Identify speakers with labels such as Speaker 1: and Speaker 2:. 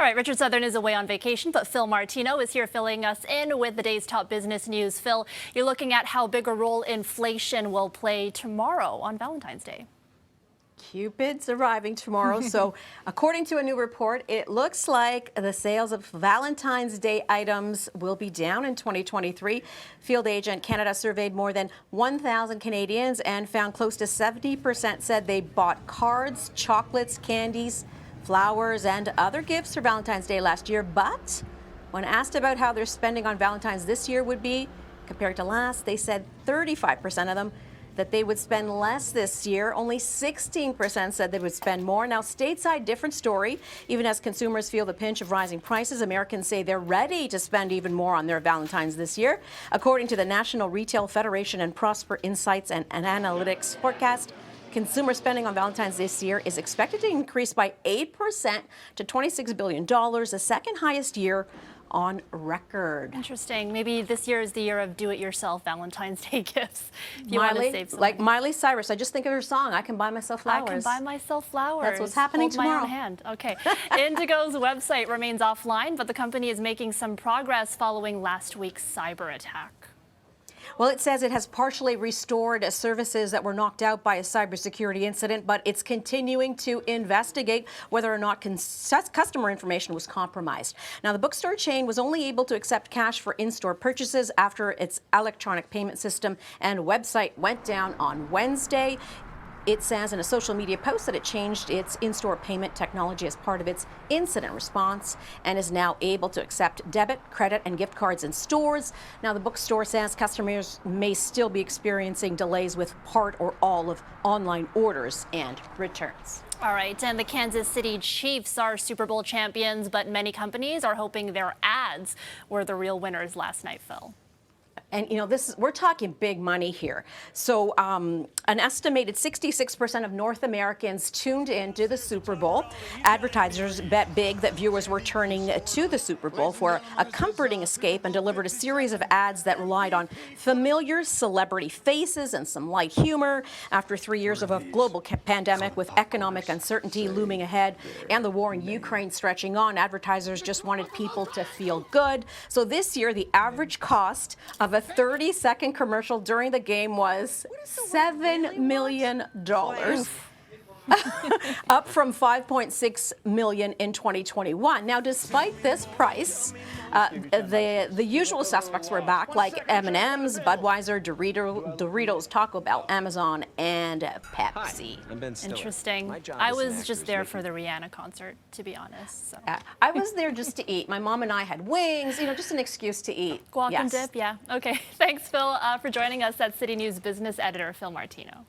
Speaker 1: All right, Richard Southern is away on vacation, but Phil Martino is here filling us in with the day's top business news. Phil, you're looking at how big a role inflation will play tomorrow on Valentine's Day.
Speaker 2: Cupid's arriving tomorrow. So according to a new report, it looks like the sales of Valentine's Day items will be down in 2023. Field Agent Canada surveyed more than 1,000 Canadians and found close to 70% said they bought cards, chocolates, candies, flowers, and other gifts for Valentine's Day last year. But when asked about how their spending on Valentine's this year would be compared to last, they said 35% of them that they would spend less this year. Only 16% said they would spend more. Now, stateside, different story. Even as consumers feel the pinch of rising prices, Americans say they're ready to spend even more on their Valentines this year. According to the National Retail Federation and Prosper Insights and Analytics forecast, consumer spending on Valentine's this year is expected to increase by 8% to $26 billion, the second highest year on record.
Speaker 1: Interesting. Maybe this year is the year of do-it-yourself Valentine's Day gifts. If you want to save some.
Speaker 2: Like Miley Cyrus, I just think of her song, I Can Buy Myself Flowers.
Speaker 1: I can buy myself flowers.
Speaker 2: That's what's happening
Speaker 1: Hold
Speaker 2: tomorrow.
Speaker 1: My own hand. Okay. Indigo's website remains offline, but the company is making some progress following last week's cyber attack.
Speaker 2: Well, it says it has partially restored services that were knocked out by a cybersecurity incident, but it's continuing to investigate whether or not customer information was compromised. Now, the bookstore chain was only able to accept cash for in-store purchases after its electronic payment system and website went down on Wednesday. It says in a social media post that it changed its in-store payment technology as part of its incident response and is now able to accept debit, credit, and gift cards in stores. Now, the bookstore says customers may still be experiencing delays with part or all of online orders and returns.
Speaker 1: All right, and the Kansas City Chiefs are Super Bowl champions, but many companies are hoping their ads were the real winners last night, Phil.
Speaker 2: And, you know, we're talking big money here. So an estimated 66% of North Americans tuned in to the Super Bowl. Advertisers bet big that viewers were turning to the Super Bowl for a comforting escape and delivered a series of ads that relied on familiar celebrity faces and some light humor. After 3 years of a global pandemic with economic uncertainty looming ahead and the war in Ukraine stretching on, advertisers just wanted people to feel good. So this year, the average cost of a 30-second commercial during the game was $7 million. Up from $5.6 million in 2021. Now, despite this price, the usual suspects were back, like M&M's, Budweiser, Doritos, Taco Bell, Amazon, and Pepsi.
Speaker 1: Interesting. I was just there for the Rihanna concert, to be honest. So.
Speaker 2: I was there just to eat. My mom and I had wings, you know, just an excuse to eat.
Speaker 1: Guac and dip, yeah. Okay. Thanks, Phil, for joining us. That's City News business editor Phil Martino.